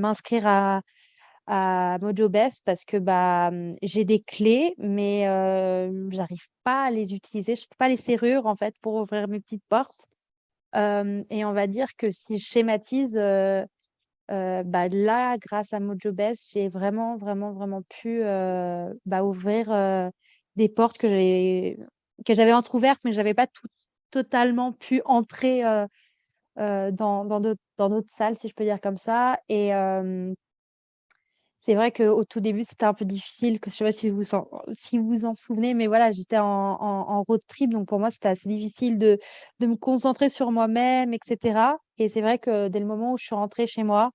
m'inscrire à MojoBest parce que, j'ai des clés, mais j'arrive pas à les utiliser. Je trouve pas les serrures, en fait, pour ouvrir mes petites portes. Et on va dire que si je schématise, là, grâce à MojoBest, j'ai vraiment, vraiment, vraiment pu, ouvrir, des portes que j'avais entrouvertes, mais j'avais pas totalement pu entrer, dans d'autres salles, si je peux dire comme ça. Et c'est vrai qu'au tout début, c'était un peu difficile, que je sais pas si vous en souvenez, mais voilà, j'étais en road trip, donc pour moi, c'était assez difficile de me concentrer sur moi-même et cetera. Et c'est vrai que dès le moment où je suis rentrée chez moi,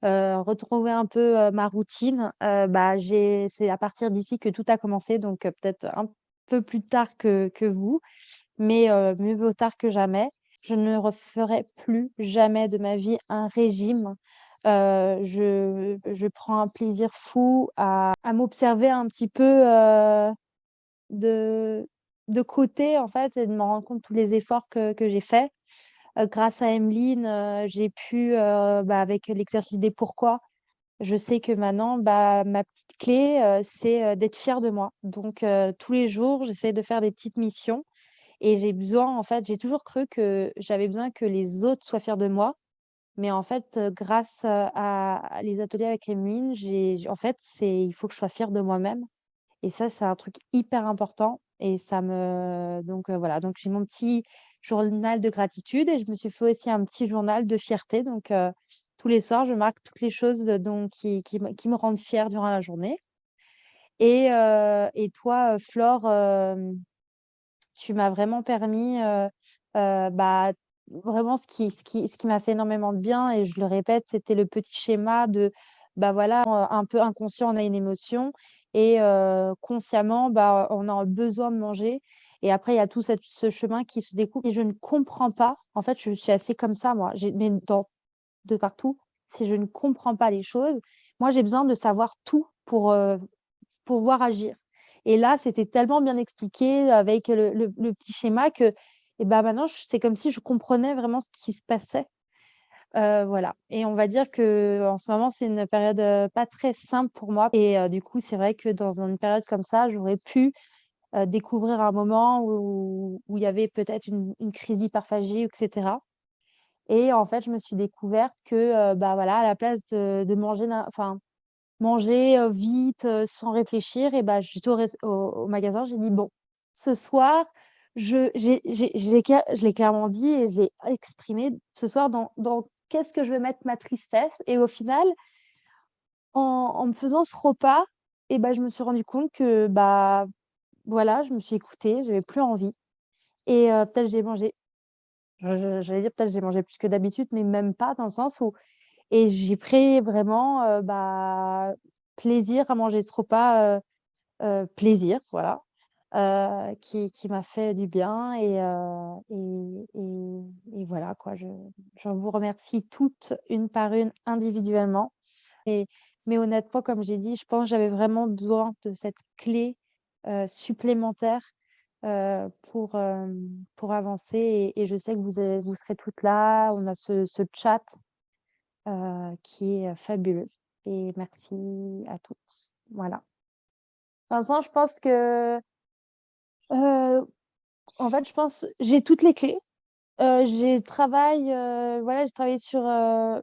retrouver un peu, ma routine, c'est à partir d'ici que tout a commencé, donc peut-être un peu plus tard que vous, mais mieux vaut tard que jamais. Je ne referai plus jamais de ma vie un régime. Je prends un plaisir fou à m'observer un petit peu, de côté, en fait, et de me rendre compte tous les efforts que j'ai faits. Grâce à Emeline, j'ai pu, avec l'exercice des pourquoi, je sais que maintenant, ma petite clé, c'est, d'être fière de moi. Donc tous les jours, j'essaie de faire des petites missions et j'ai toujours cru que j'avais besoin que les autres soient fiers de moi. Mais en fait, grâce, à les ateliers avec Emeline, en fait, il faut que je sois fière de moi-même et ça, c'est un truc hyper important et ça me donc voilà, donc j'ai mon petit journal de gratitude et je me suis fait aussi un petit journal de fierté. Donc tous les soirs, je marque toutes les choses qui me rendent fière durant la journée. Et toi, Flore, tu m'as vraiment permis, vraiment ce qui m'a fait énormément de bien et je le répète, c'était le petit schéma de, voilà, un peu inconscient, on a une émotion et consciemment, on a besoin de manger et après il y a tout ce chemin qui se découpe et je ne comprends pas. En fait, je suis assez comme ça moi, mais de partout, si je ne comprends pas les choses, moi j'ai besoin de savoir tout pour, pouvoir agir. Et là, c'était tellement bien expliqué avec le petit schéma que maintenant, c'est comme si je comprenais vraiment ce qui se passait. Voilà. Et on va dire que en ce moment, c'est une période, pas très simple pour moi et du coup, c'est vrai que dans une période comme ça, j'aurais pu, découvrir un moment où il y avait peut-être une crise d'hyperphagie et cetera. Et en fait, je me suis découverte que, voilà, à la place de manger, vite, sans réfléchir et j'étais au magasin, j'ai dit: «Bon, ce soir, je l'ai clairement dit et je l'ai exprimé. Ce soir, dans qu'est-ce que je vais mettre ma tristesse?» Et au final, en me faisant ce repas je me suis rendu compte que, voilà, je me suis écoutée, j'avais plus envie et peut-être j'ai mangé j'allais dire peut-être j'ai mangé plus que d'habitude, mais même pas dans le sens où et j'ai pris vraiment, plaisir à manger ce repas, plaisir, voilà, qui m'a fait du bien et voilà quoi. Je vous remercie toutes une par une individuellement et mais honnêtement, comme j'ai dit, je pense que j'avais vraiment besoin de cette clé, supplémentaire, pour avancer et je sais que vous serez toutes là. On a ce chat qui est, fabuleux et merci à toutes. Voilà. Vincent, je pense que, heu, en fait, je pense j'ai toutes les clés. J'ai travaillé sur,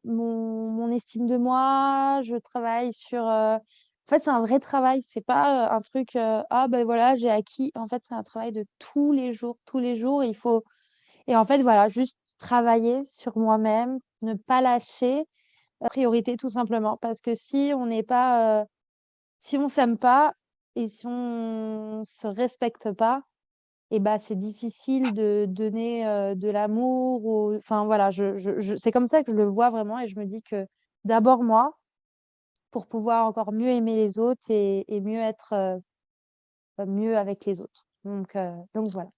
mon estime de moi, je travaille sur, en fait, c'est un vrai travail, c'est pas, un truc, «Ah voilà, j'ai acquis». En fait, c'est un travail de tous les jours, il faut et en fait, voilà, juste travailler sur moi-même, ne pas lâcher, priorité tout simplement. Parce que si on s'aime pas et si on se respecte pas c'est difficile de donner, de l'amour ou enfin voilà, je c'est comme ça que je le vois vraiment et je me dis que d'abord moi, pour pouvoir encore mieux aimer les autres et mieux être, mieux avec les autres. Donc voilà.